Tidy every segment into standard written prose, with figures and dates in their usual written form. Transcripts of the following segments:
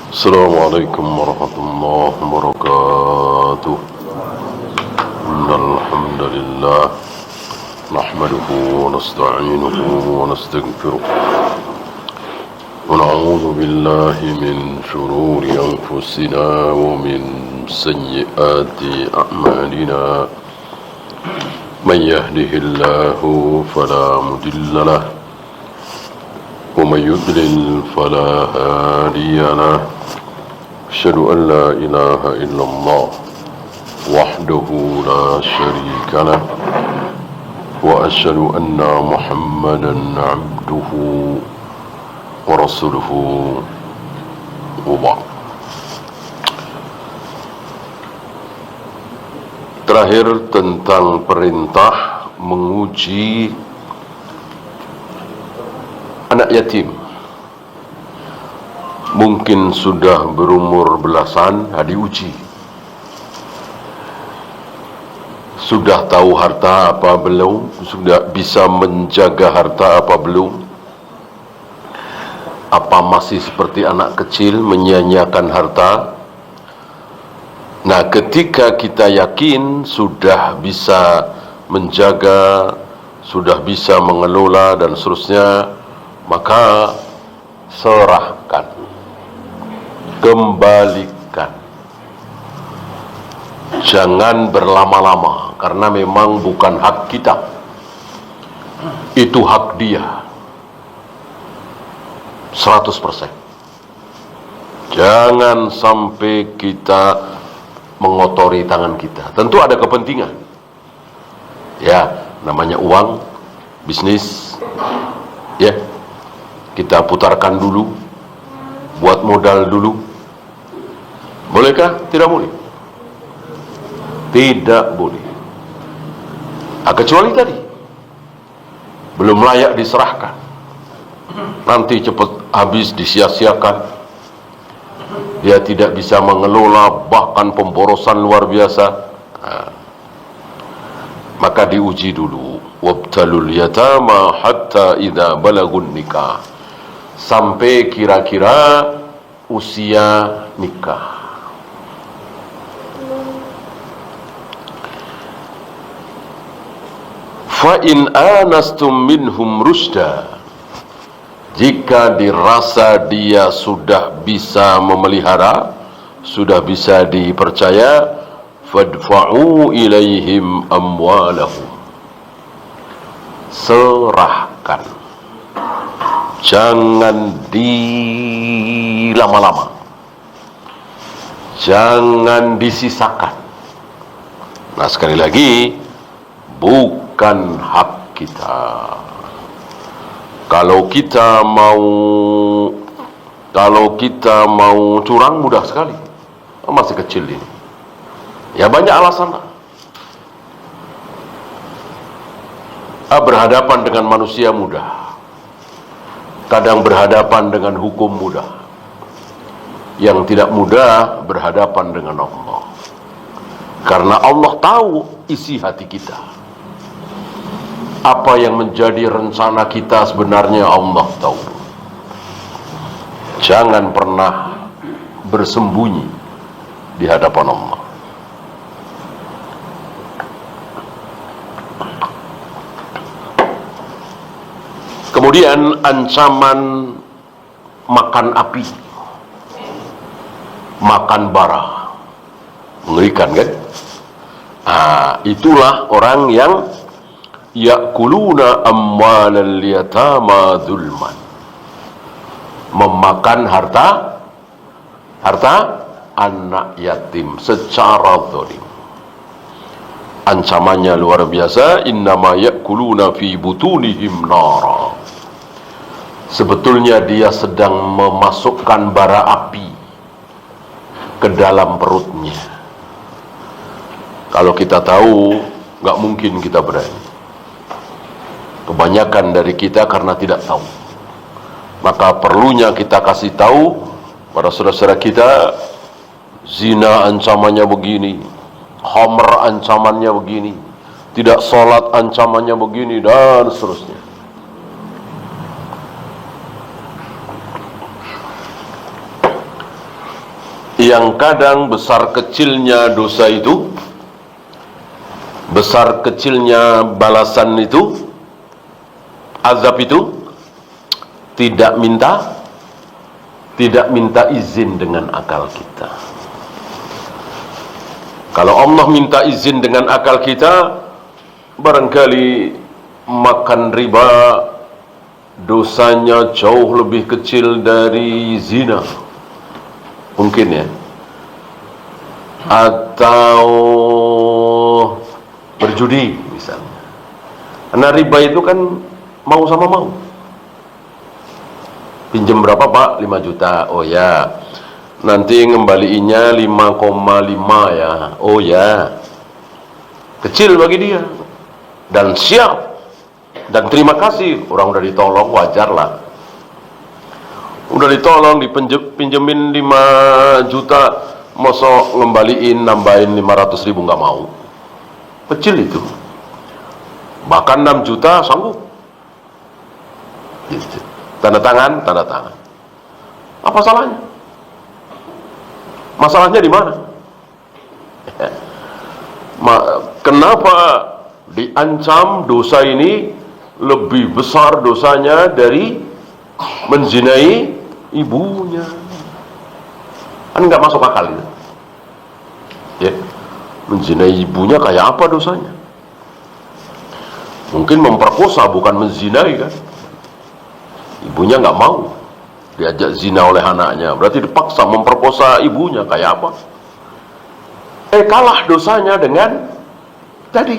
السلام عليكم ورحمة الله وبركاته. إن الحمد لله نحمده ونستعينه ونستغفره ونعوذ بالله من شرور أنفسنا ومن سيئات أعمالنا. من يهده الله فلا مضل له ومن يضلل فلا هادي له. أشهد أن لا إله إلا الله وحده لا شريك له وأشهد أن محمدا عبده ورسوله وبعد. Terakhir tentang perintah menguji anak yatim. Mungkin sudah berumur belasan, diuji. Sudah tahu harta apa belum? Sudah bisa menjaga harta apa belum? Apa masih seperti anak kecil menyia-nyiakan harta? Nah, ketika kita yakin sudah bisa menjaga, sudah bisa mengelola dan seterusnya, maka serahkan, kembalikan. Jangan berlama-lama, karena memang bukan hak kita, itu hak dia 100%. Jangan sampai kita mengotori tangan kita. Tentu ada kepentingan, ya, namanya uang, bisnis, ya, kita putarkan dulu, buat modal dulu. Bolehkah? Tidak boleh. Tidak boleh. Kecuali tadi belum layak diserahkan, nanti cepat habis, disia-siakan, dia tidak bisa mengelola, bahkan pemborosan luar biasa. Maka diuji dulu. Wabtalul yatama hatta idza balagun nikah, sampai kira-kira usia nikah. Fa in anastum minhum rusda, jika dirasa dia sudah bisa memelihara, sudah bisa dipercaya, fadfa'u ilaihim amwalahum, serahkan. Jangan dilama-lama, jangan disisakan. Nah, sekali lagi, bukan hak kita. Kalau kita mau curang, mudah sekali. Masih kecil ini, ya banyak alasan. Berhadapan dengan manusia mudah, kadang berhadapan dengan hukum mudah. Yang tidak mudah berhadapan dengan Allah, karena Allah tahu isi hati kita. Apa yang menjadi rencana kita sebenarnya Allah tahu. Jangan pernah bersembunyi di hadapan Allah. Kemudian ancaman makan api, makan bara, mengerikan kan? Itulah orang yang ya'kuluna amwalal yatama dzulman, memakan harta anak yatim secara zalim. Ancamannya luar biasa. Innama ya'kuluna fi butunihim nara, sebetulnya dia sedang memasukkan bara api ke dalam perutnya. Kalau kita tahu, nggak mungkin kita berani. Kebanyakan dari kita karena tidak tahu. Maka perlunya kita kasih tahu pada saudara-saudara kita, zina ancamannya begini, khamr ancamannya begini, tidak sholat ancamannya begini, dan seterusnya. yang kadang besar kecilnya dosa itu, besar kecilnya balasan itu, azab itu, tidak minta izin dengan akal kita. Kalau Allah minta izin dengan akal kita, barangkali makan riba dosanya jauh lebih kecil dari zina, mungkin ya, atau berjudi misalnya. Karena riba itu kan mau sama mau. Pinjam berapa Pak? 5 juta. Oh ya, nanti ngembaliinnya 5,5 ya. Oh ya, kecil bagi dia, dan siap, dan terima kasih. Orang udah ditolong, wajar lah. Udah ditolong, dipinjemin 5 juta, mosok ngembaliin, nambahin 500 ribu, nggak mau. Kecil itu. Bahkan 6 juta sanggup. Gitu. Tanda tangan. Apa salahnya? Masalahnya di mana? Kenapa diancam dosa ini lebih besar dosanya dari menzinai ibunya? Kan nggak masuk akal itu. Ya, menzinai ibunya kayak apa dosanya? Mungkin memperkosa, bukan menzinai kan? Ibunya nggak mau diajak zina oleh anaknya, berarti dipaksa memperkosa ibunya, kayak apa? Kalah dosanya dengan tadi,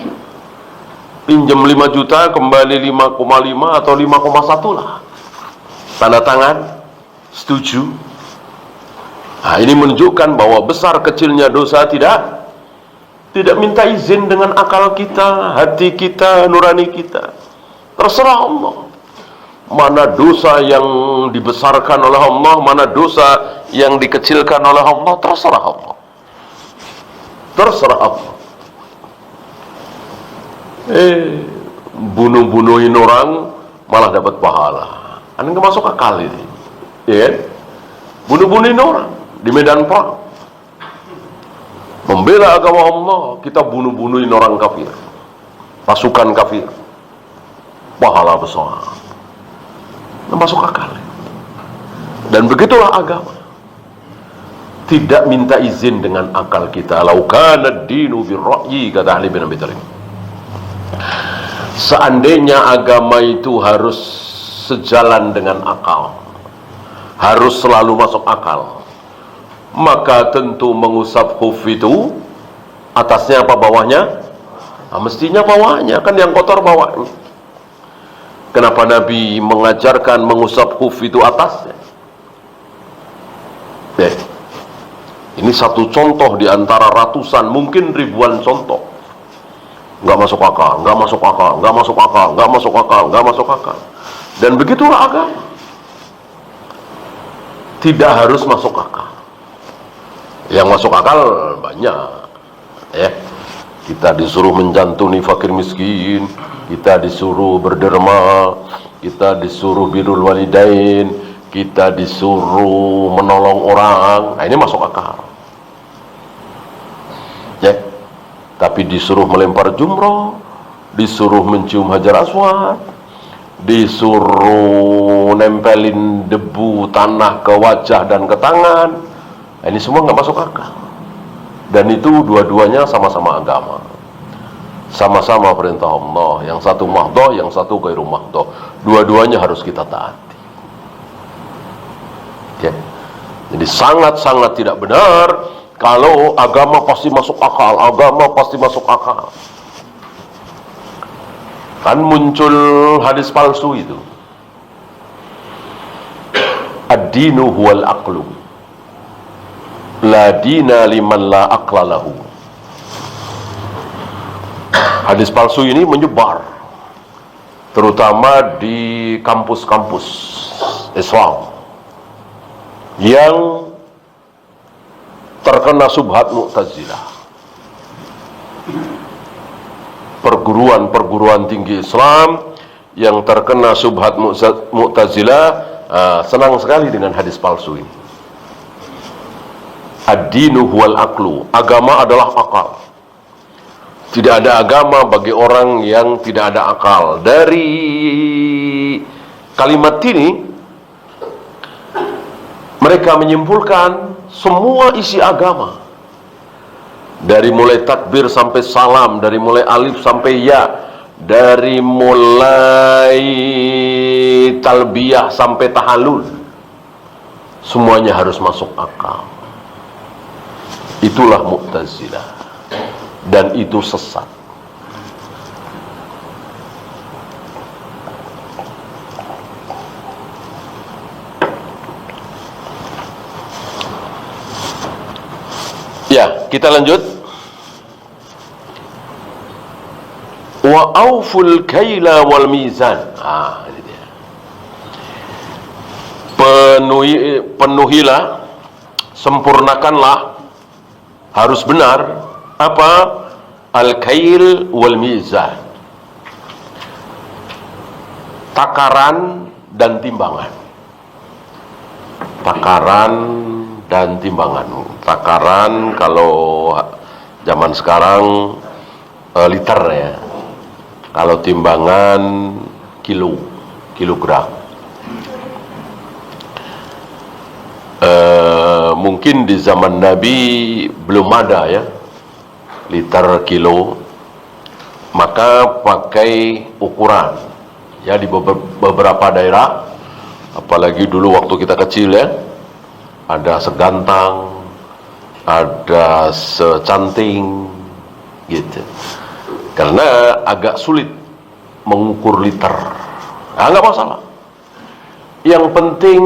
pinjam 5 juta kembali 5,5 atau 5,1 lah, tanda tangan, setuju. Nah, ini menunjukkan bahwa besar kecilnya dosa tidak minta izin dengan akal kita, hati kita, nurani kita. Terserah Allah. Mana dosa yang dibesarkan oleh Allah, mana dosa yang dikecilkan oleh Allah, terserah Allah. Terserah Allah. Bunuh-bunuhin orang malah dapat pahala. Anda nggak masuk akal ini, ya? Bunuh-bunuhin orang di medan perang, membela agama Allah, kita bunuh-bunuhin orang kafir, pasukan kafir, pahala besar. Masuk akal. Dan begitulah agama, tidak minta izin dengan akal kita. Lau kana ad-dinu bir-ra'yi, kata Ali bin Abi Thalib. Seandainya agama itu harus sejalan dengan akal, harus selalu masuk akal, maka tentu mengusap khuf itu atasnya apa bawahnya? Nah, mestinya bawahnya, kan yang kotor bawahnya. Kenapa Nabi mengajarkan mengusap khuf itu atasnya? Ini satu contoh di antara ratusan, mungkin ribuan contoh. Nggak masuk akal, nggak masuk akal, nggak masuk akal, nggak masuk akal, nggak masuk akal. Dan begitulah agama. Tidak harus masuk akal. Yang masuk akal banyak, ya. Kita disuruh menjantuni fakir miskin, kita disuruh berderma, kita disuruh birrul walidain, kita disuruh menolong orang. Nah, ini masuk akal, ya. Tapi disuruh melempar jumroh, disuruh mencium hajar aswad, disuruh nempelin debu tanah ke wajah dan ke tangan, nah, ini semua nggak masuk akal. Dan itu dua-duanya sama-sama agama, sama-sama perintah Allah. Yang satu mahdoh, yang satu ghairu mahdoh. Dua-duanya harus kita taati, ya. Jadi sangat-sangat tidak benar kalau agama pasti masuk akal, agama pasti masuk akal. Kan muncul hadis palsu itu, ad-dinu huwal aqlu, la dina liman la aqla lahu. Hadis palsu ini menyebar, terutama di kampus-kampus Islam yang terkena subhat Mu'tazilah. Perguruan-perguruan tinggi Islam yang terkena subhat Mu'tazilah senang sekali dengan hadis palsu ini. Ad-dinu huwal aqlu. Agama adalah akal. Tidak ada agama bagi orang yang tidak ada akal. Dari kalimat ini mereka menyimpulkan semua isi agama, dari mulai takbir sampai salam, dari mulai alif sampai ya, dari mulai talbiyah sampai tahallul, semuanya harus masuk akal. Itulah Mu'tazilah, dan itu sesat. Ya, kita lanjut. Wa auful kaila wal mizan. Ini dia. Penuhilah, sempurnakanlah, harus benar apa? Al-kail wal mizan. Takaran dan timbangan. Takaran dan timbangan. Takaran kalau zaman sekarang liter ya. Kalau timbangan kilogram. Mungkin di zaman Nabi belum ada ya liter, kilo, maka pakai ukuran ya di beberapa daerah, apalagi dulu waktu kita kecil ya, ada segantang, ada secanting gitu, karena agak sulit mengukur liter. Nggak masalah, yang penting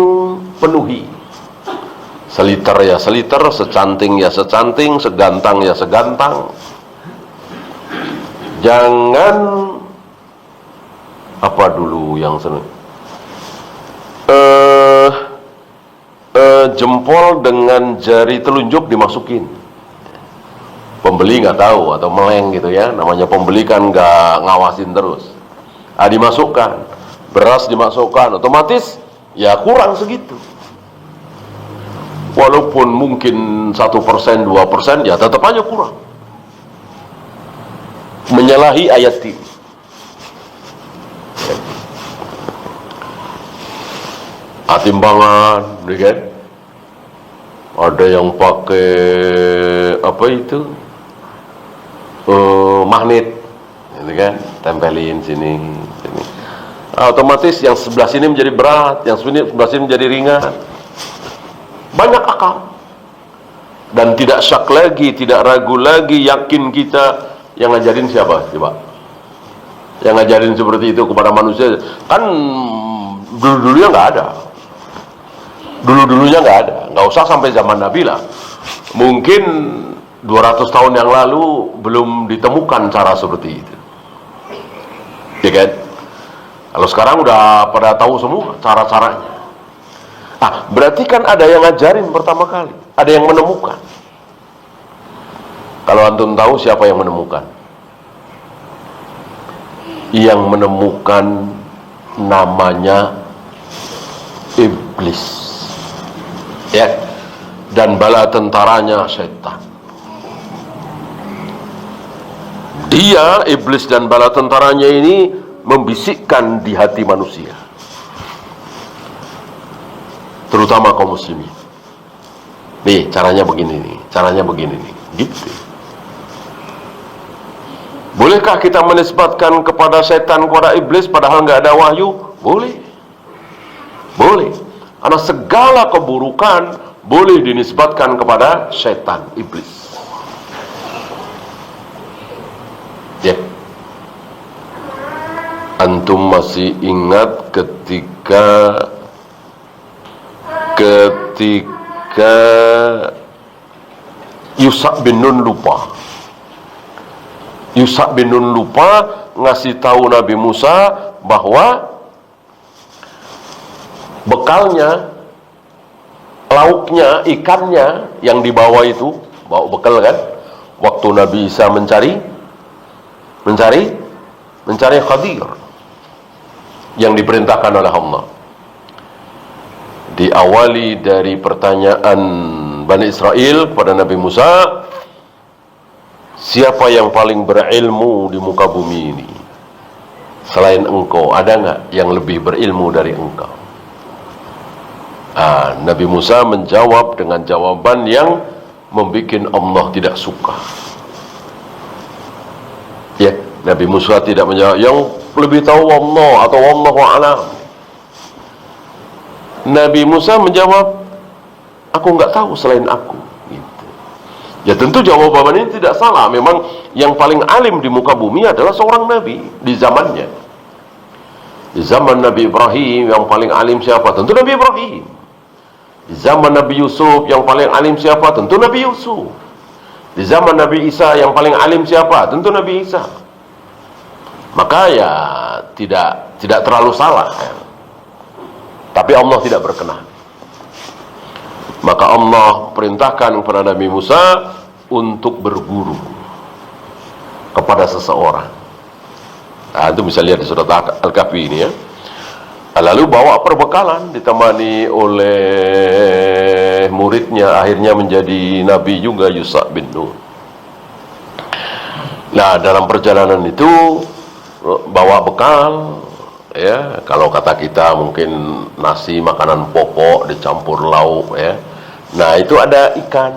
penuhi. Seliter ya seliter, secanting ya secanting, segantang ya segantang. Jangan apa dulu yang seneng, jempol dengan jari telunjuk dimasukin. Pembeli nggak tahu atau meleng gitu ya, namanya pembeli kan nggak ngawasin terus. Dimasukkan, beras dimasukkan, otomatis ya kurang segitu. Walaupun mungkin 1%, 2%, ya tetap aja kurang. Menyalahi ayat ini. Timbangan, kan? Ada yang pakai apa itu? Magnet, kan? Tempelin sini. Otomatis yang sebelah sini menjadi berat, yang sebelah sini menjadi ringan. Banyak akal, dan tidak syak lagi, tidak ragu lagi, yakin kita. Yang ngajarin siapa? Coba, yang ngajarin seperti itu kepada manusia kan dulu-dulunya nggak ada. Dulu-dulunya nggak ada, nggak usah sampai zaman Nabi lah. Mungkin 200 tahun yang lalu belum ditemukan cara seperti itu, ya kan? Kalau sekarang udah pada tahu semua cara-caranya. Berarti kan ada yang ngajarin pertama kali, ada yang menemukan. Kalau antum tahu siapa yang menemukan? Yang menemukan namanya iblis, ya, dan bala tentaranya setan. Dia, iblis dan bala tentaranya ini membisikkan di hati manusia, terutama kaum muslimin. Nih, caranya begini nih, caranya begini nih, gitu. Bolehkah kita menisbatkan kepada setan, kepada iblis, padahal nggak ada wahyu? Boleh. Boleh. Karena segala keburukan boleh dinisbatkan kepada setan, iblis. Ya. Antum masih ingat ketika Yusa bin Nun lupa. Yusa bin Nun lupa ngasih tahu Nabi Musa bahwa bekalnya, lauknya, ikannya yang dibawa itu, bawa bekal kan, waktu Nabi Isa mencari Khadir yang diperintahkan oleh Allah. Diawali dari pertanyaan Bani Israel kepada Nabi Musa, siapa yang paling berilmu di muka bumi ini? Selain engkau, ada nggak yang lebih berilmu dari engkau? Nabi Musa menjawab dengan jawaban yang membuat Allah tidak suka. Ya, Nabi Musa tidak menjawab yang lebih tahu Allah atau Wallahu a'lam. Nabi Musa menjawab, aku nggak tahu selain aku. Gitu. Ya tentu jawaban ini tidak salah. Memang yang paling alim di muka bumi adalah seorang nabi di zamannya. Di zaman Nabi Ibrahim yang paling alim siapa? Tentu Nabi Ibrahim. Di zaman Nabi Yusuf yang paling alim siapa? Tentu Nabi Yusuf. Di zaman Nabi Isa yang paling alim siapa? Tentu Nabi Isa. Maka ya tidak terlalu salah. Tapi Allah tidak berkenan. Maka Allah perintahkan kepada Nabi Musa untuk berguru kepada seseorang. Itu bisa lihat di surat Al-Kahfi ini ya. Lalu bawa perbekalan ditemani oleh muridnya, akhirnya menjadi nabi juga, Yusha bin Nun. Nah, dalam perjalanan itu bawa bekal ya, kalau kata kita mungkin nasi, makanan pokok dicampur lauk ya. Nah, itu ada ikan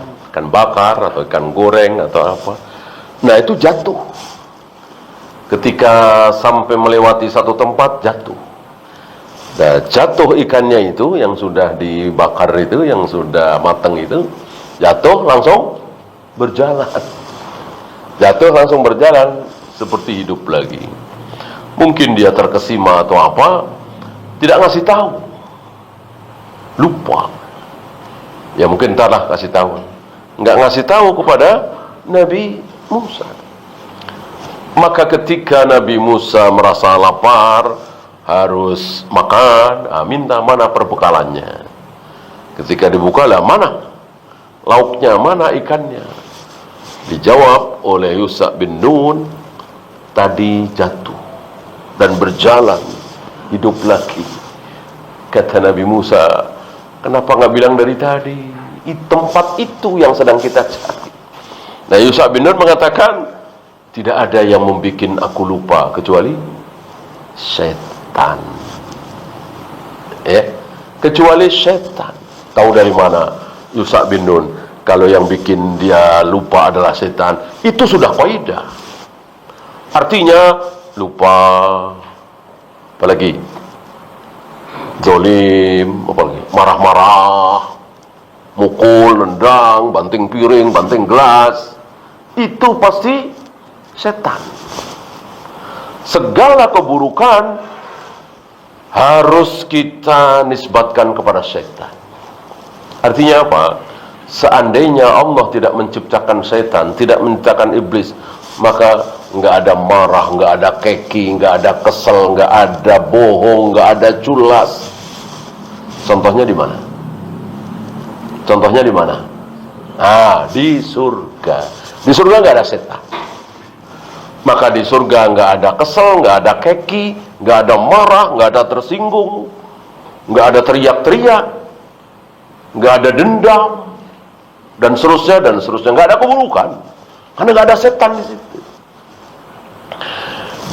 bakar atau ikan goreng atau apa. Nah, itu jatuh. Ketika sampai melewati satu tempat, jatuh. Nah, jatuh ikannya itu yang sudah dibakar itu, yang sudah matang itu, jatuh langsung berjalan. Jatuh langsung berjalan seperti hidup lagi. Mungkin dia terkesima atau apa, tidak ngasih tahu. Lupa. Ya mungkin entahlah kasih tahu. Enggak ngasih tahu kepada Nabi Musa. Maka ketika Nabi Musa merasa lapar, harus makan, minta mana perbekalannya. Ketika dibuka, lah mana lauknya, mana ikannya. Dijawab oleh Yusha bin Nun, tadi jatuh dan berjalan, hidup lagi. Kata Nabi Musa, kenapa nggak bilang dari tadi? Tempat itu yang sedang kita cari. Nah, Yusha bin Nun mengatakan, tidak ada yang membuat aku lupa kecuali setan. Kecuali setan. Tahu dari mana Yusha bin Nun kalau yang bikin dia lupa adalah setan? Itu sudah kaidah. Artinya lupa, apalagi zalim, apalagi marah-marah, mukul, nendang, banting piring, banting gelas, itu pasti setan. Segala keburukan harus kita nisbatkan kepada setan. Artinya apa? Seandainya Allah tidak menciptakan setan, tidak menciptakan iblis, maka nggak ada marah, nggak ada keki, nggak ada kesel, nggak ada bohong, nggak ada culas. Contohnya di mana? Contohnya di mana? Di surga. Di surga nggak ada setan. Maka di surga nggak ada kesel, nggak ada keki, nggak ada marah, nggak ada tersinggung, nggak ada teriak-teriak, nggak ada dendam, dan seterusnya, nggak ada keburukan, karena nggak ada setan di situ.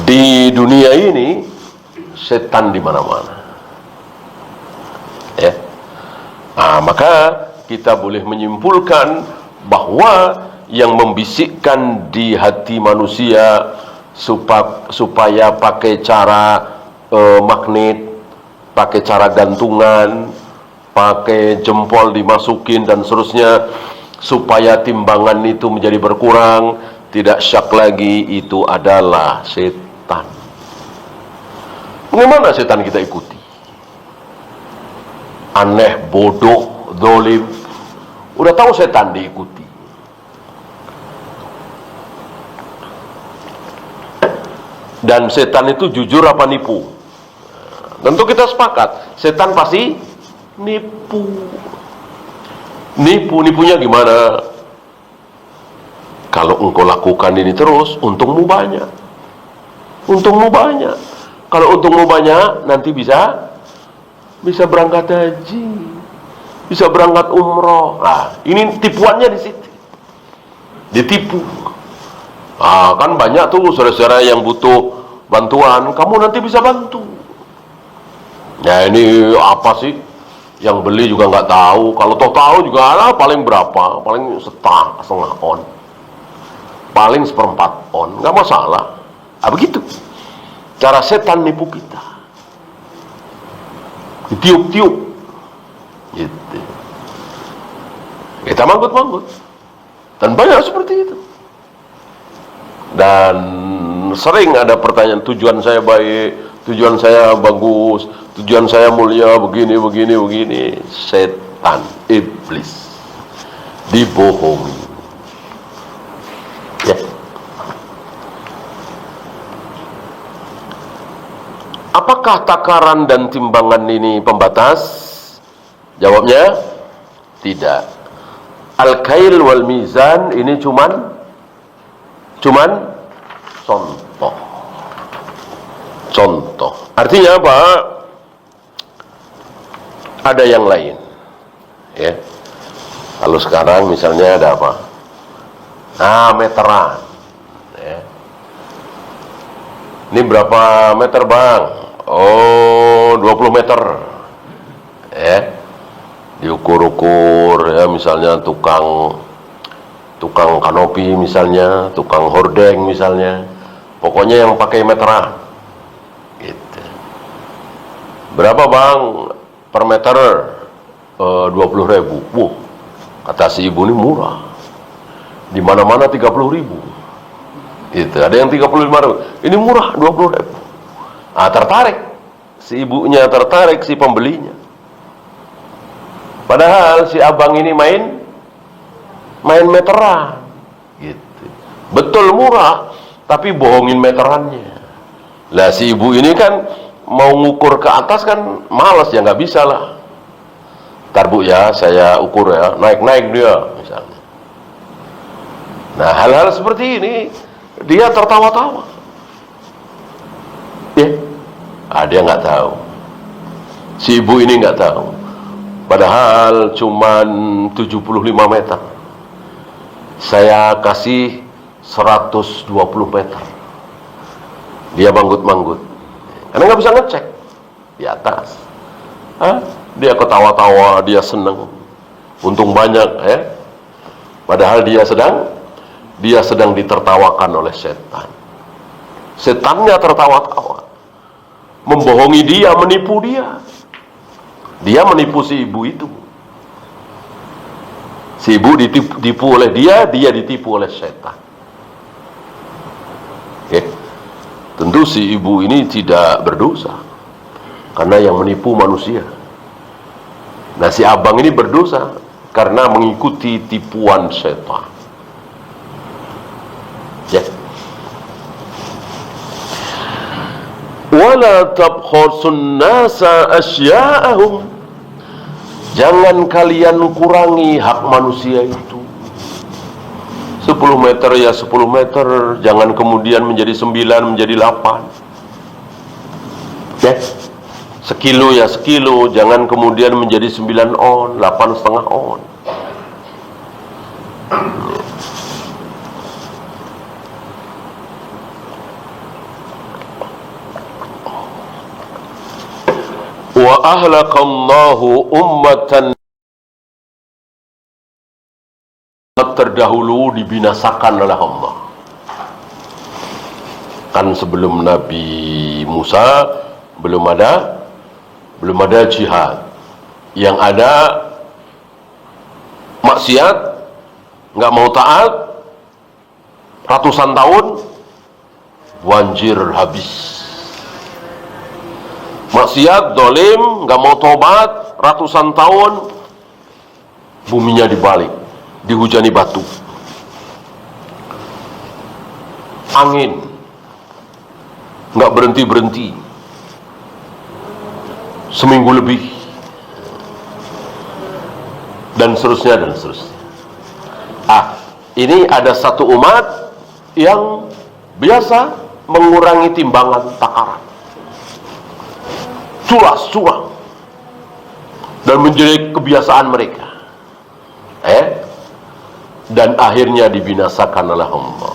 Di dunia ini setan di mana-mana. Ya. Maka kita boleh menyimpulkan bahwa yang membisikkan di hati manusia supaya pakai cara magnet, pakai cara gantungan, pakai jempol dimasukin dan seterusnya, supaya timbangan itu menjadi berkurang, tidak syak lagi, itu adalah setan. Bagaimana setan kita ikuti? Aneh, bodoh, zalim, udah tahu setan diikuti. Dan setan itu jujur apa nipu? Tentu kita sepakat, setan pasti nipu. Nipunya gimana? Kalau engkau lakukan ini terus, untungmu banyak. Untungmu banyak. Kalau untungmu banyak, nanti bisa berangkat haji. bisa berangkat umroh. Nah, ini tipuannya di situ. Ditipu. Nah, kan banyak tuh saudara-saudara yang butuh bantuan, kamu nanti bisa bantu. Nah, ini apa sih? Yang beli juga nggak tahu. Kalau tahu juga lah paling berapa? Paling setengah on. Paling seperempat on. Nggak masalah. Ah, begitu. Cara setan nipu kita. Ditiup-tiup. Gitu. Kita manggut-manggut. Dan banyak seperti itu. Dan sering ada pertanyaan, tujuan saya baik, tujuan saya bagus, tujuan saya mulia, begini. Setan, iblis, dibohongi. Ya. Apakah takaran dan timbangan ini pembatas? Jawabnya, tidak. Al-kail wal mizan ini cuman contoh. Artinya apa? Ada yang lain. Ya. Kalau sekarang misalnya ada apa? Meteran. Ya. Ini berapa meter, Bang? Oh, 20 meter. Ya. Diukur-ukur ya, misalnya tukang kanopi misalnya, tukang hordeng misalnya, pokoknya yang pakai meteran gitu. Berapa, Bang, per meter? 20.000. Wah, kata si ibu ini murah, di mana-mana 30.000 gitu. Ada yang 35.000, ini murah 20.000. Tertarik si ibunya, tertarik si pembelinya. Padahal si abang ini main meteran gitu. Betul murah, tapi bohongin meterannya. Lah si ibu ini kan mau ngukur ke atas kan malas ya, nggak bisa lah. Ntar Bu ya, saya ukur ya, naik dia misalnya. Nah, hal-hal seperti ini dia tertawa-tawa. Ya, dia nggak tahu. Si ibu ini nggak tahu. Padahal cuman 75 meter. Saya kasih 120 meter. Dia manggut-manggut. Karena nggak bisa ngecek di atas. Dia ketawa-tawa, dia seneng. Untung banyak ya. Padahal dia sedang ditertawakan oleh setan. Setannya tertawa-tawa, membohongi dia, menipu dia. Dia menipu si ibu itu. Si ibu ditipu oleh dia ditipu oleh setan. Tentu si ibu ini tidak berdosa, karena yang menipu manusia. Nah, si abang ini berdosa karena mengikuti tipuan setan. Wala tabkhasun nasa asya'ahum. Jangan kalian kurangi hak manusia itu. 10 meter ya 10 meter, jangan kemudian menjadi 9, menjadi 8. Sekilo ya sekilo, jangan kemudian menjadi 9 on, 8,5 on. Wa ahlakallahu ummatan, terdahulu dibinasakan oleh Allah. Kan sebelum Nabi Musa belum ada jihad. Yang ada maksiat, nggak mau taat, ratusan tahun banjir habis. Maksiat, dolim, nggak mau tobat, ratusan tahun buminya dibalik, dihujani batu, angin nggak berhenti seminggu lebih, dan seterusnya. Ini ada satu umat yang biasa mengurangi timbangan takaran, curang, dan dan menjadi kebiasaan mereka. Dan akhirnya dibinasakan oleh Allah.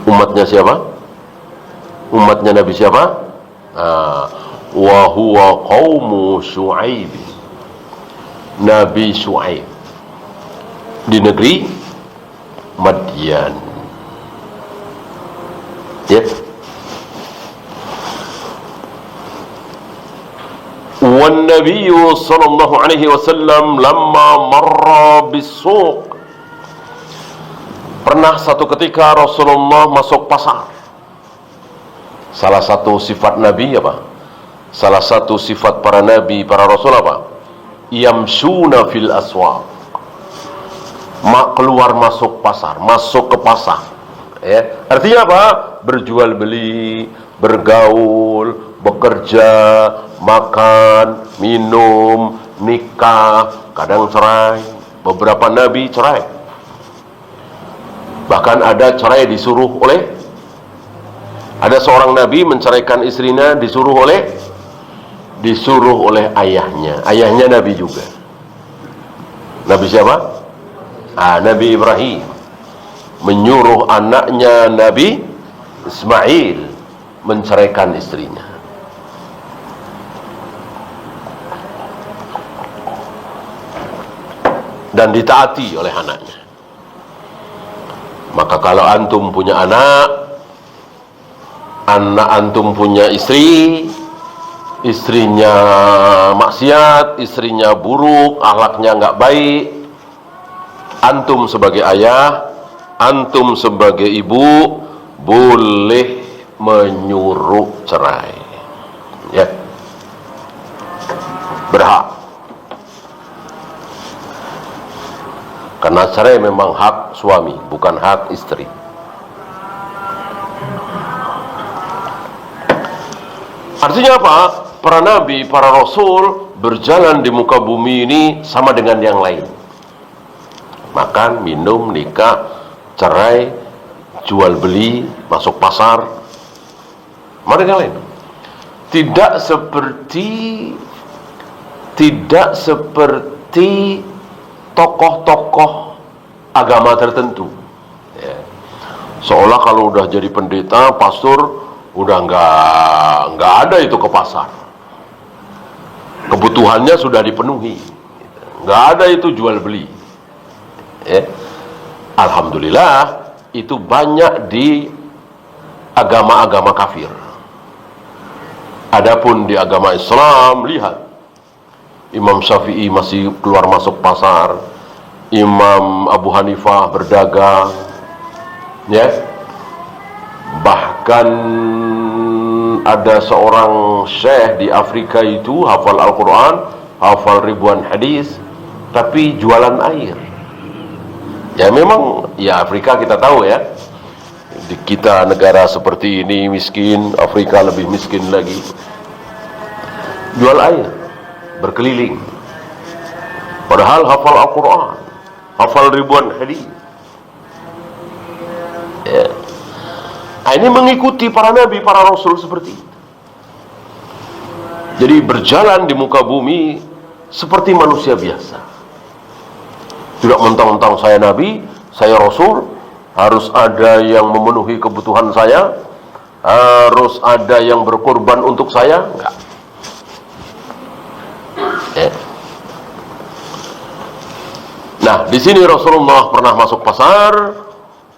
Umatnya siapa? Umatnya Nabi siapa? Wa huwa qaumu Syu'aib. Nabi Syu'aib di negeri Madyan. Ya. Wan Nabi sallallahu alaihi wasallam lamma marra bis-suq. Pernah satu ketika Rasulullah masuk pasar. Salah satu sifat Nabi apa? Salah satu sifat para nabi, para rasul apa? Yamshuna fil aswaq. Keluar masuk pasar, masuk ke pasar. Artinya apa? Berjual beli, bergaul, bekerja, makan, minum, nikah, kadang cerai. Beberapa nabi cerai. Bahkan ada cerai disuruh oleh, ada seorang nabi menceraikan istrinya disuruh oleh ayahnya. Ayahnya nabi juga. Nabi siapa? Nabi Ibrahim menyuruh anaknya Nabi Ismail menceraikan istrinya. Dan ditaati oleh anaknya. Maka kalau antum punya anak antum punya istri, istrinya maksiat, istrinya buruk, akhlaknya nggak baik, antum sebagai ayah, antum sebagai ibu boleh menyuruh cerai. Ya. Berhak. Karena cerai memang hak suami, bukan hak istri. Artinya apa? Para nabi, para rasul berjalan di muka bumi ini sama dengan yang lain. Makan, minum, nikah, cerai, jual beli, masuk pasar, sama dengan lain. Tidak seperti tokoh-tokoh agama tertentu. Seolah kalau udah jadi pendeta, pastor, udah nggak ada itu ke pasar. Kebutuhannya sudah dipenuhi, nggak ada itu jual beli. Alhamdulillah itu banyak di agama-agama kafir. Adapun di agama Islam, lihat Imam Syafi'i masih keluar masuk pasar, Imam Abu Hanifah berdagang, bahkan ada seorang syekh di Afrika itu hafal Al-Quran, hafal ribuan hadis, tapi jualan air. Ya memang, ya Afrika kita tahu ya, di kita negara seperti ini miskin, Afrika lebih miskin lagi. Jual air, berkeliling, padahal hafal Al-Quran, hafal ribuan hadis. Ini mengikuti para nabi, para rasul seperti itu. Jadi berjalan di muka bumi seperti manusia biasa. Tidak mentang-mentang saya nabi, saya rasul, harus ada yang memenuhi kebutuhan saya, harus ada yang berkorban untuk saya. Enggak. Nah, di sini Rasulullah pernah masuk pasar,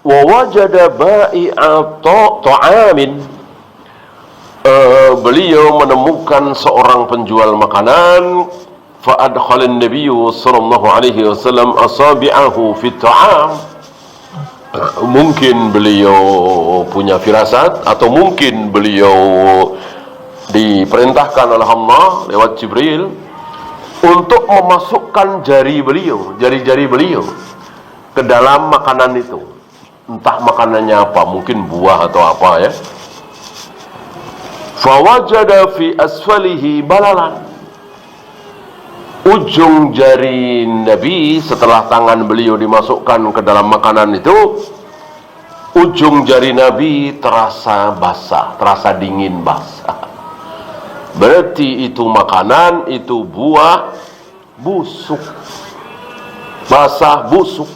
wa wajada bai'a ta'amin. Beliau menemukan seorang penjual makanan, fa adkhala an-nabiy sallallahu alaihi wasallam asabi'ahu fi ta'am. Mungkin beliau punya firasat, atau mungkin beliau diperintahkan oleh Allah lewat Jibril untuk memasukkan jari beliau ke dalam makanan itu. Entah makanannya apa, mungkin buah atau apa ya. Fawajada fi asfalihi balalan. Ujung jari Nabi setelah tangan beliau dimasukkan ke dalam makanan itu, ujung jari Nabi terasa basah, terasa dingin basah. Berarti itu makanan, itu buah busuk, basah busuk.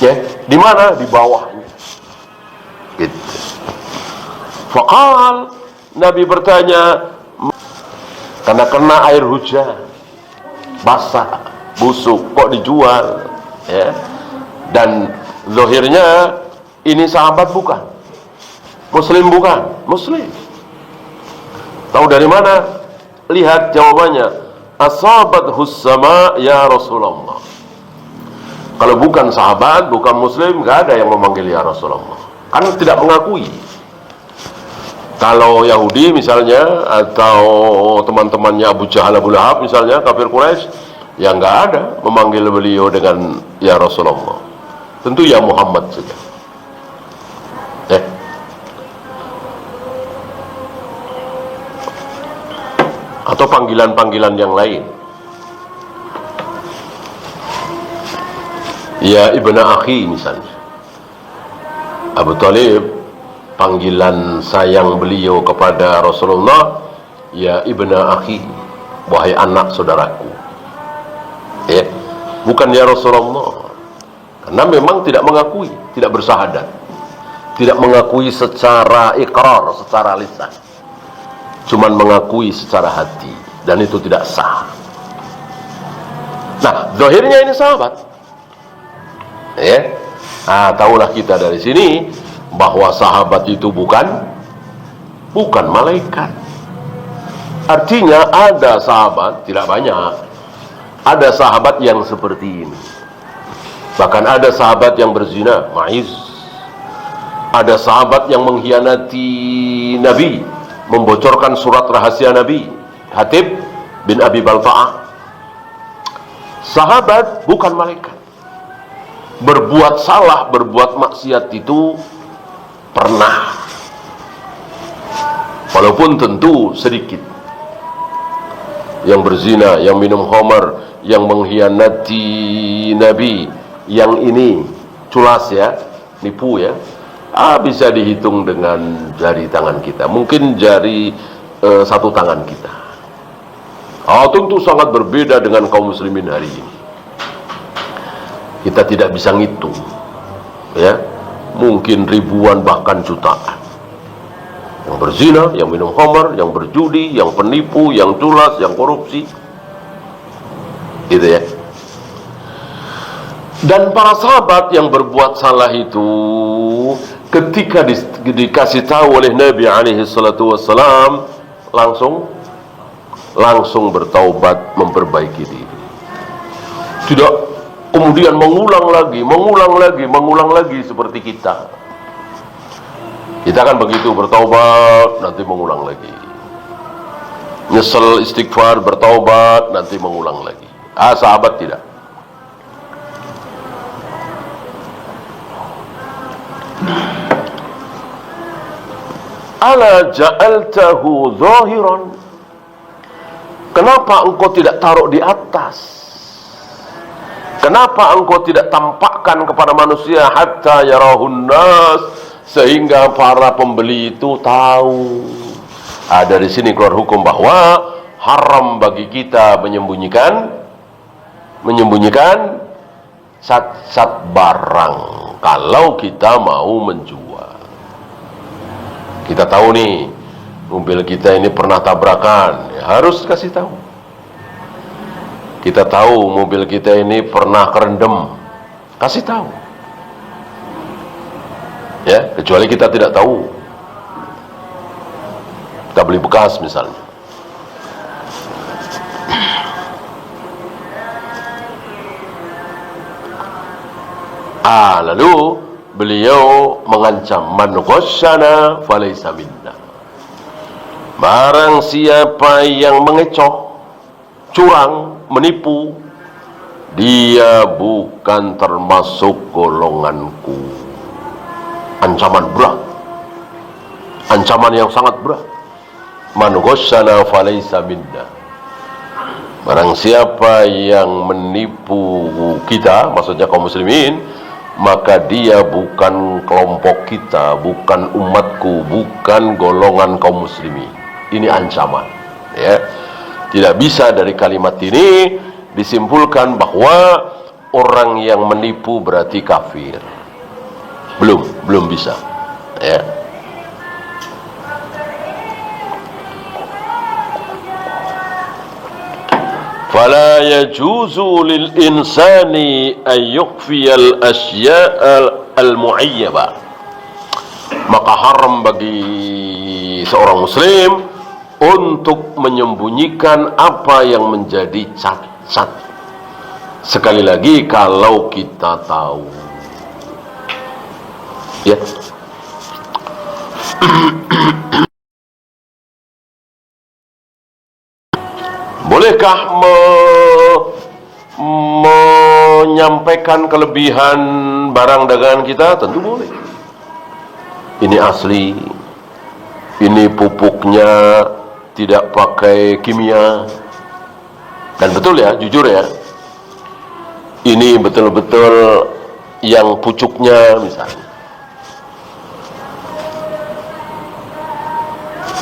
Ya, di mana? Di bawahnya. Gitu. Faqal, Nabi bertanya, karena kena air hujan, basah, busuk, kok dijual? Ya. Dan zahirnya ini sahabat bukan, Muslim bukan, Muslim. Tahu dari mana? Lihat jawabannya. Asabathus sama ya Rasulullah. Kalau bukan sahabat, bukan Muslim, gak ada yang memanggil ya Rasulullah. Kan tidak mengakui. Kalau Yahudi misalnya, atau teman-temannya Abu Jahal, Abu Lahab misalnya, kafir Quraisy, ya nggak ada memanggil beliau dengan ya Rasulullah. Tentu ya Muhammad saja. Atau panggilan-panggilan yang lain. Ya ibnu akhi misalnya. Abu Talib, panggilan sayang beliau kepada Rasulullah, ya ibnu akhi, wahai anak saudaraku. Ya, bukan ya Rasulullah. Karena memang tidak mengakui, tidak bersahadat, tidak mengakui secara ikrar, secara lisan, cuman mengakui secara hati, dan itu tidak sah. Nah, zahirnya ini sahabat. Ya. Nah, tahulah kita dari sini bahwa sahabat itu bukan malaikat. Artinya ada sahabat, tidak banyak, ada sahabat yang seperti ini. Bahkan ada sahabat yang berzina, Ma'iz. Ada sahabat yang mengkhianati Nabi, membocorkan surat rahasia Nabi, Hatib bin Abi Balta'ah. Sahabat bukan malaikat. Berbuat salah, berbuat maksiat itu pernah, walaupun tentu sedikit. Yang berzina, yang minum khamar, yang mengkhianati Nabi, yang ini culas ya, nipu ya, bisa dihitung dengan jari tangan kita, mungkin jari satu tangan kita. Tentu sangat berbeda dengan kaum muslimin hari ini. Kita tidak bisa ngitung, ya, mungkin ribuan bahkan jutaan. Yang berzina, yang minum khamar, yang berjudi, yang penipu, yang culas, yang korupsi, gitu ya. Dan para sahabat yang berbuat salah itu, ketika dikasih tahu oleh Nabi alaihi salatu wassalam, langsung bertaubat, memperbaiki diri. Tidak kemudian mengulang lagi seperti kita. Kita kan begitu, bertaubat, nanti mengulang lagi. Nyesel, istighfar, bertaubat, nanti mengulang lagi. Sahabat tidak. Ala ja'altahu zahiran. Kenapa engkau tidak taruh di atas? Kenapa engkau tidak tampakkan kepada manusia hatta yarahun nas, sehingga para pembeli itu tahu? Dari sini keluar hukum bahwa haram bagi kita menyembunyikan sat barang kalau kita mau menjual. Kita tahu nih, mobil kita ini pernah tabrakan, ya harus kasih tahu. Kita tahu mobil kita ini pernah kerendam, kasih tahu. Ya, kecuali kita tidak tahu. Kita beli bekas misalnya. Lalu beliau mengancam, man ghasyana falaysa minna. Barang siapa yang mengecoh, curang, menipu, dia bukan termasuk golonganku. Ancaman berat, ancaman yang sangat berat. Man ghasyana falaysa minna. Barang siapa yang menipu kita, maksudnya kaum muslimin, maka dia bukan kelompok kita, bukan umatku, bukan golongan kaum muslimin. Ini ancaman. Ya, tidak bisa dari kalimat ini disimpulkan bahwa orang yang menipu berarti kafir. Belum bisa. Ya. Fala yajuzu lil insani an yukhfiyal asya' al mu'ayyaba. Maka haram bagi seorang muslim untuk menyembunyikan apa yang menjadi cacat. Sekali lagi, kalau kita tahu, ya. Bolehkah menyampaikan kelebihan barang dagangan kita? Tentu boleh. Ini asli, ini pupuknya tidak pakai kimia, dan betul ya, jujur ya, ini betul-betul yang pucuknya misalnya.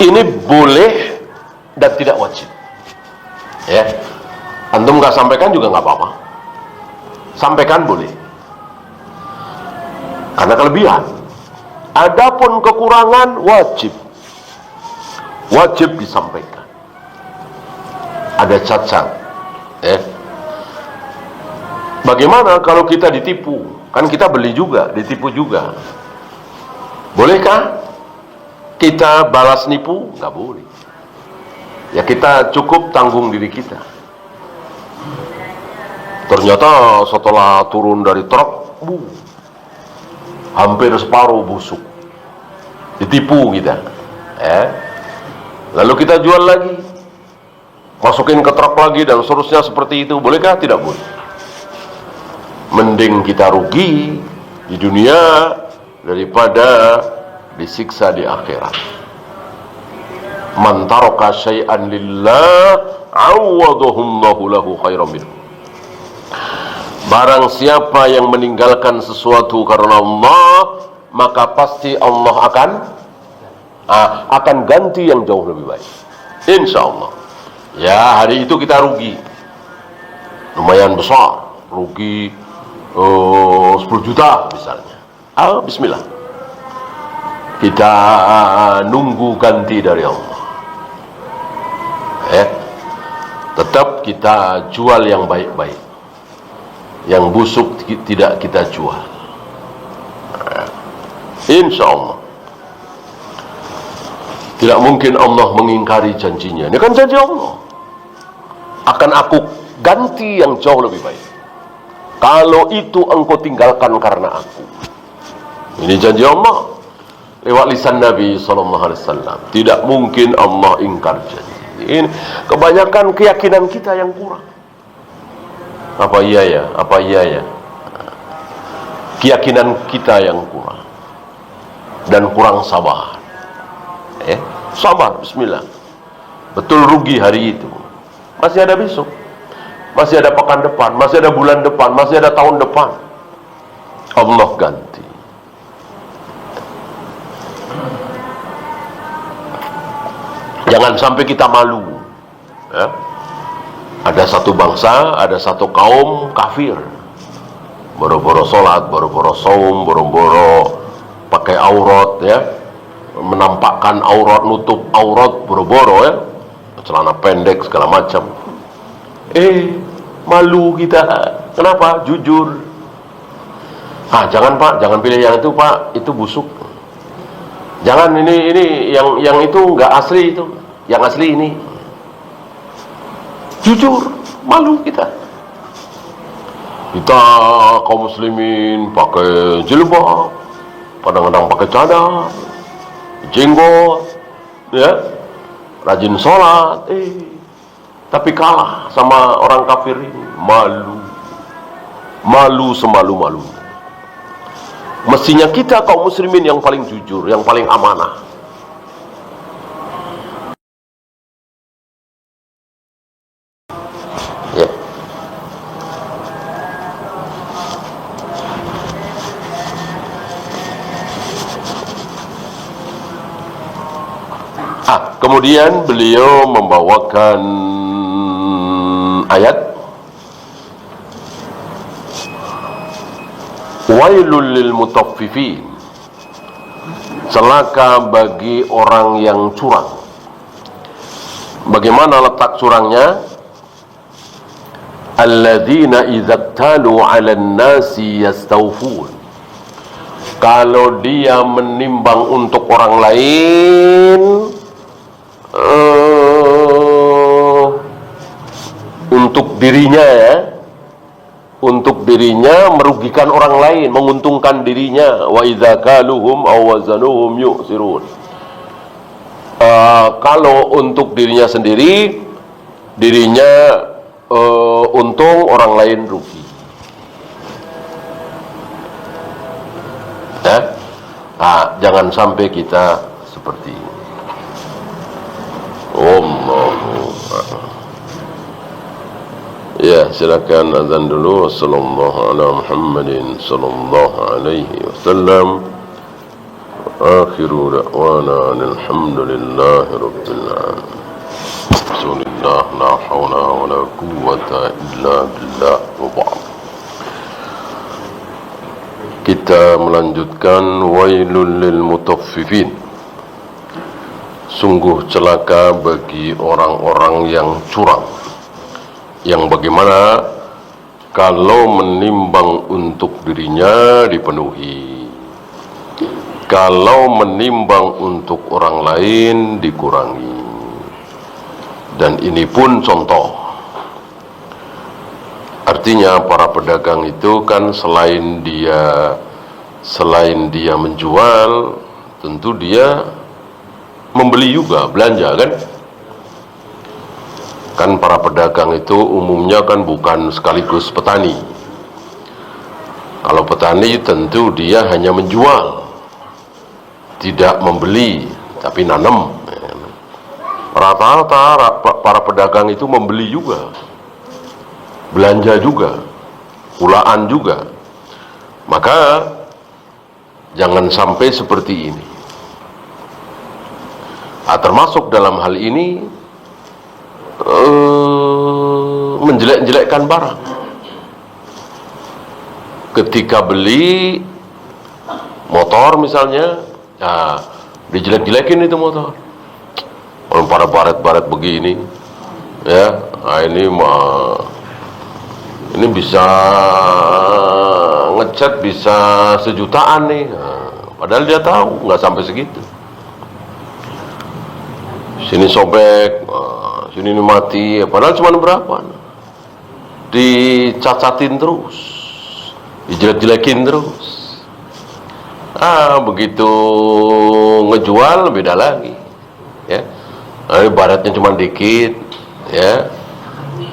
Ini boleh dan tidak wajib. Ya, antum nggak sampaikan juga nggak apa-apa. Sampaikan boleh, karena kelebihan. Adapun kekurangan wajib disampaikan. Ada cacat. Ya. Bagaimana kalau kita ditipu? Kan kita beli juga, ditipu juga. Bolehkah kita balas nipu? Nggak boleh. Ya, kita cukup tanggung diri kita. Ternyata setelah turun dari truk, hampir separuh busuk. Ditipu kita. Lalu kita jual lagi, masukin ke truk lagi, dan seterusnya seperti itu. Bolehkah? Tidak boleh. Mending kita rugi di dunia daripada disiksa di akhirat. Man taraka syai'an lillah awadahullahu lahu khairan minhu. Barang siapa yang meninggalkan sesuatu karena Allah, maka pasti Allah akan ganti yang jauh lebih baik, insyaallah. Ya, hari itu kita rugi lumayan besar, rugi 10 juta misalnya. Bismillah, kita nunggu ganti dari Allah. Tetap kita jual yang baik-baik, yang busuk tidak kita jual, insya Allah. Tidak mungkin Allah mengingkari janjinya. Ini kan janji Allah, akan aku ganti yang jauh lebih baik kalau itu engkau tinggalkan karena aku. Ini janji Allah lewat lisan Nabi SAW. Tidak mungkin Allah ingkar janji. Ini kebanyakan keyakinan kita yang kurang. Apa iya ya? Keyakinan kita yang kurang dan kurang sabar. Sabar, bismillah. Betul rugi hari itu. Masih ada besok, masih ada pekan depan, masih ada bulan depan, masih ada tahun depan. Allah ganti. Jangan sampai kita malu. Ya. Ada satu bangsa, ada satu kaum kafir, boro-boro sholat, boro-boro saum, boro-boro pakai aurat, ya, menampakkan aurat, nutup aurat, boro-boro, ya, celana pendek segala macam. Malu kita. Kenapa? Jujur. Jangan Pak, jangan pilih yang itu Pak, itu busuk. Jangan, ini yang itu nggak asli, itu yang asli ini. Jujur, malu kita. Kita kaum muslimin pakai jilbab, kadang-kadang pakai cadar, jenggot, ya, rajin sholat, tapi kalah sama orang kafir ini. Malu semalu-malu. Mestinya kita kaum muslimin yang paling jujur, yang paling amanah. Ya. Kemudian beliau membawakan ayat wailul lil mutaffifin, celaka bagi orang yang curang. Bagaimana letak curangnya? Alladzina idza talu 'alan nasi yastawfun, kalau dia menimbang untuk orang lain, untuk dirinya ya, untuk dirinya merugikan orang lain, menguntungkan dirinya. Wa idza kaluhum aw wazanuhum yu'sirun, kalau untuk dirinya sendiri, dirinya untung, orang lain rugi. Ya? Jangan sampai kita seperti ini. Allahu Akbar. Ya, silakan azan dulu. Wassallallahu ala Muhammadin sallallahu alaihi wasallam. Akhiru da'wana alhamdulillahi rabbil alamin. Bismillah, la hawla wa la quwwata illa billah wa ba'd. Kita melanjutkan wailul lil mutaffifin, sungguh celaka bagi orang-orang yang curang, yang bagaimana kalau menimbang untuk dirinya dipenuhi, kalau menimbang untuk orang lain dikurangi. Dan ini pun contoh. Artinya para pedagang itu kan selain dia menjual, tentu dia membeli juga, belanja kan? Kan para pedagang itu umumnya kan bukan sekaligus petani. Kalau petani tentu dia hanya menjual, tidak membeli, tapi nanam. Rata-rata para pedagang itu membeli juga, belanja juga, ulaan juga. Maka jangan sampai seperti ini. Termasuk dalam hal ini menjelek-jelekkan barang. Ketika beli motor misalnya, dijelek-jelekin itu motor. Orang pada baret-baret begini, ya, ini bisa ngecat bisa sejutaan nih, padahal dia tahu nggak sampai segitu. Sini sobek, sini mati, padahal cuma berapa? Dicacatin terus, dijelek-jelekin terus. Begitu ngejual beda lagi, ya. Baratnya cuma dikit, ya,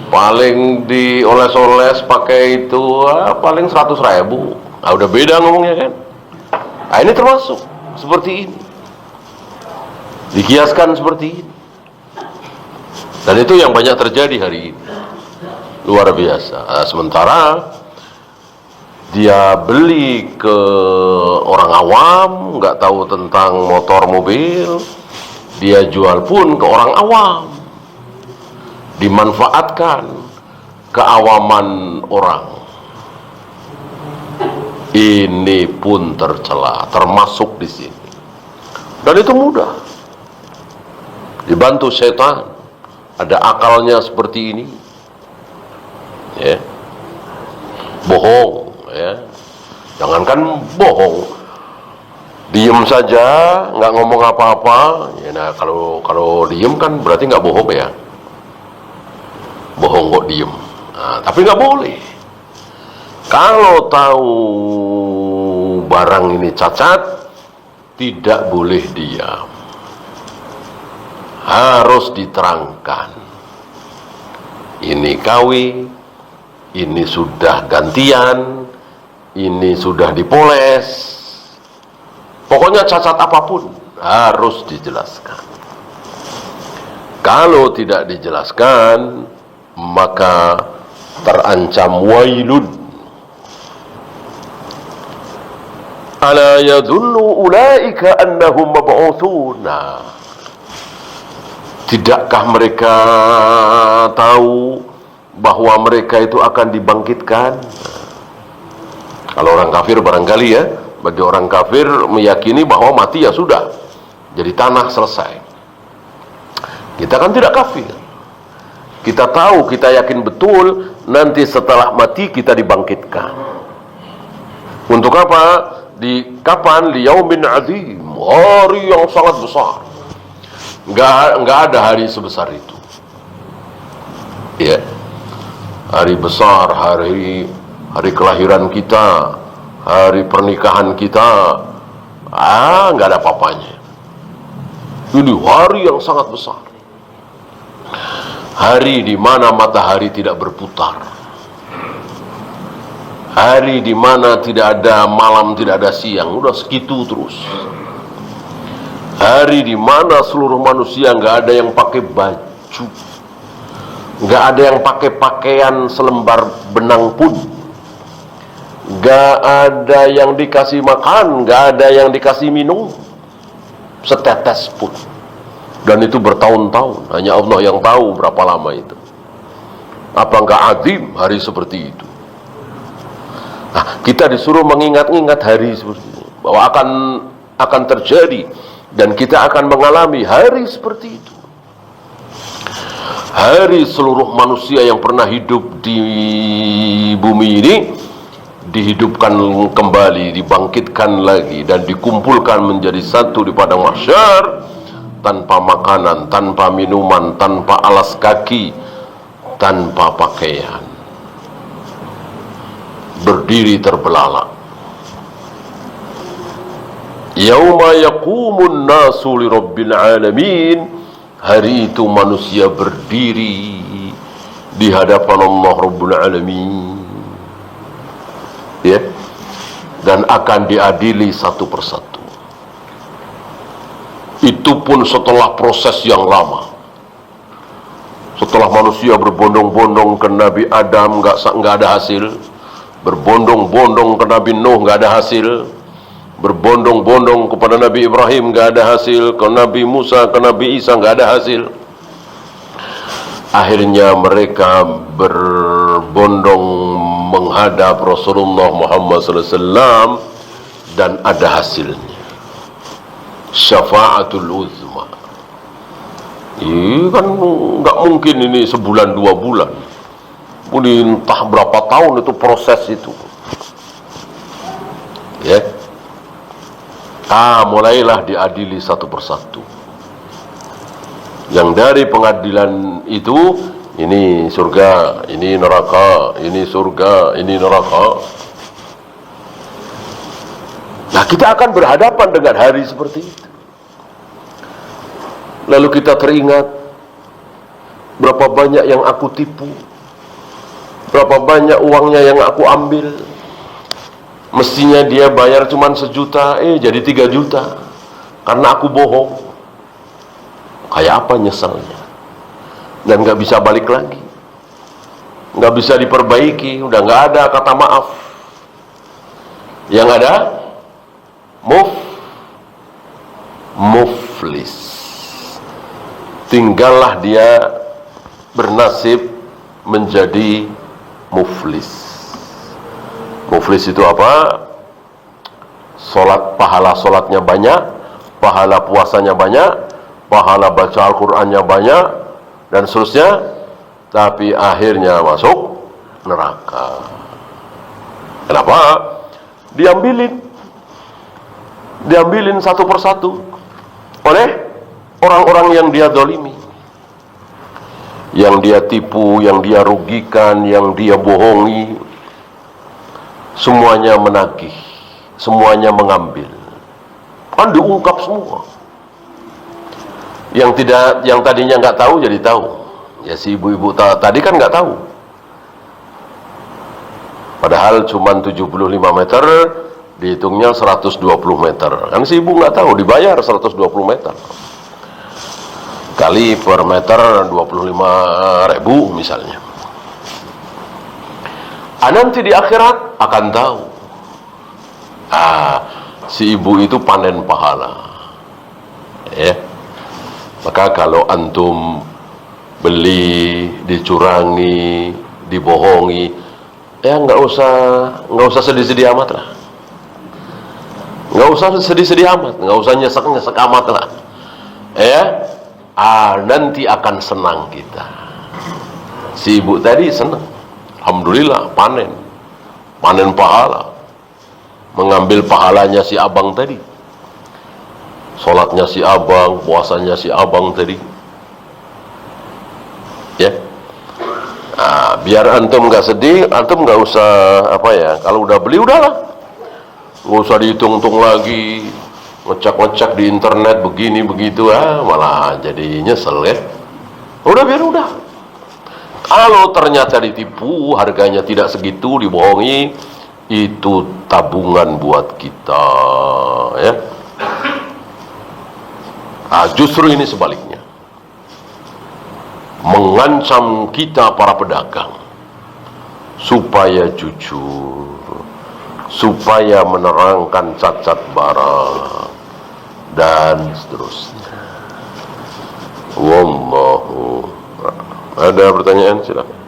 paling dioles-oles pakai itu paling 100.000. Udah beda ngomongnya kan. Ini termasuk seperti ini, dikiaskan seperti ini. Dan itu yang banyak terjadi hari ini, luar biasa. Sementara dia beli ke orang awam, nggak tahu tentang motor mobil, dia jual pun ke orang awam, dimanfaatkan keawaman orang. Ini pun tercela, termasuk di sini. Dan itu mudah dibantu setan, ada akalnya seperti ini, ya. Bohong, ya, jangankan bohong, diem saja, nggak ngomong apa-apa. Ya, nah, kalau diem kan berarti nggak bohong ya. Bohong kok diem. Tapi nggak boleh. Kalau tahu barang ini cacat, tidak boleh diam. Harus diterangkan. Ini KW, ini sudah gantian, ini sudah dipoles. Pokoknya cacat apapun harus dijelaskan. Kalau tidak dijelaskan, maka terancam wailun. Ala yadhunnu ulaika annahum mab'uthuna. Tidakkah mereka tahu bahwa mereka itu akan dibangkitkan? Kalau orang kafir barangkali ya, bagi orang kafir meyakini bahwa mati ya sudah, jadi tanah, selesai. Kita kan tidak kafir. Kita tahu, kita yakin betul nanti setelah mati kita dibangkitkan. Untuk apa? Kapan? Di yaumin azim, hari yang sangat besar. Enggak ada hari sebesar itu. Ya. Hari besar, hari kelahiran kita, hari pernikahan kita, enggak ada apa-apanya. Ini hari yang sangat besar. Hari di mana matahari tidak berputar. Hari di mana tidak ada malam, tidak ada siang, udah segitu terus. Hari di mana seluruh manusia nggak ada yang pakai baju, nggak ada yang pakai pakaian selembar benang pun, nggak ada yang dikasih makan, nggak ada yang dikasih minum setetes pun. Dan itu bertahun-tahun, hanya Allah yang tahu berapa lama itu. Apa nggak azim hari seperti itu? Nah, kita disuruh mengingat-ingat hari seperti itu, bahwa akan terjadi. Dan kita akan mengalami hari seperti itu. Hari seluruh manusia yang pernah hidup di bumi ini dihidupkan kembali, dibangkitkan lagi, dan dikumpulkan menjadi satu di padang mahsyar, tanpa makanan, tanpa minuman, tanpa alas kaki, tanpa pakaian, berdiri terbelalak. Yauma yaqumun nasu li rabbil alamin, hari itu manusia berdiri di hadapan Allah Rabbul Alamin, ya, dan akan diadili satu persatu. Itu pun setelah proses yang lama. Setelah manusia berbondong-bondong ke Nabi Adam nggak ada hasil, berbondong-bondong ke Nabi Nuh nggak ada hasil, berbondong-bondong kepada Nabi Ibrahim nggak ada hasil, ke Nabi Musa, ke Nabi Isa nggak ada hasil. Akhirnya mereka berbondong menghadap Rasulullah Muhammad SAW dan ada hasilnya. Syafa'atul uzma. Ini kan nggak mungkin ini sebulan 2 bulan. Ini entah berapa tahun itu proses itu. Ya. Mulailah diadili satu persatu. Yang dari pengadilan itu, ini surga, ini neraka, ini surga, ini neraka. Nah, kita akan berhadapan dengan hari seperti itu. Lalu kita teringat, berapa banyak yang aku tipu, berapa banyak uangnya yang aku ambil. Mestinya dia bayar cuma 1 juta, jadi 3 juta karena aku bohong. Kayak apa nyeselnya? Dan gak bisa balik lagi, gak bisa diperbaiki, udah gak ada kata maaf. Yang ada muflis. Tinggallah dia bernasib menjadi muflis. Muflis itu apa? Pahala solatnya banyak, pahala puasanya banyak, pahala baca Al-Qurannya banyak, dan seterusnya, tapi akhirnya masuk neraka. Kenapa? Diambilin satu persatu oleh orang-orang yang dia dolimi, yang dia tipu, yang dia rugikan, yang dia bohongi. Semuanya menagih, semuanya mengambil, kan diungkap semua. Yang tadinya nggak tahu jadi tahu. Ya, si ibu-ibu tadi kan nggak tahu, padahal cuma 75 meter, dihitungnya 120 meter. Kan si ibu nggak tahu, dibayar 120 meter kali per meter 25.000 misalnya. Nanti di akhirat akan tahu. Si ibu itu panen pahala, ya. Maka kalau antum beli, dicurangi, dibohongi, ya nggak usah sedih-sedih amat lah. Nggak usah sedih-sedih amat, nggak usah nyesek-nyesek amat lah. Ya, nanti akan senang kita. Si ibu tadi senang, alhamdulillah panen pahala, mengambil pahalanya si abang tadi, sholatnya si abang, puasanya si abang tadi. Ya, biar antum nggak sedih, antum nggak usah kalau udah beli udahlah, nggak usah dihitung-hitung lagi, ngecek-ngecek di internet begini begitu, malah jadi nyesel ya. Biar udah. Kalau ternyata ditipu, harganya tidak segitu, dibohongi, itu tabungan buat kita, ya. Justru ini sebaliknya, mengancam kita para pedagang supaya jujur, supaya menerangkan cacat barang dan seterusnya. Wallahu. Ada pertanyaan? Silakan.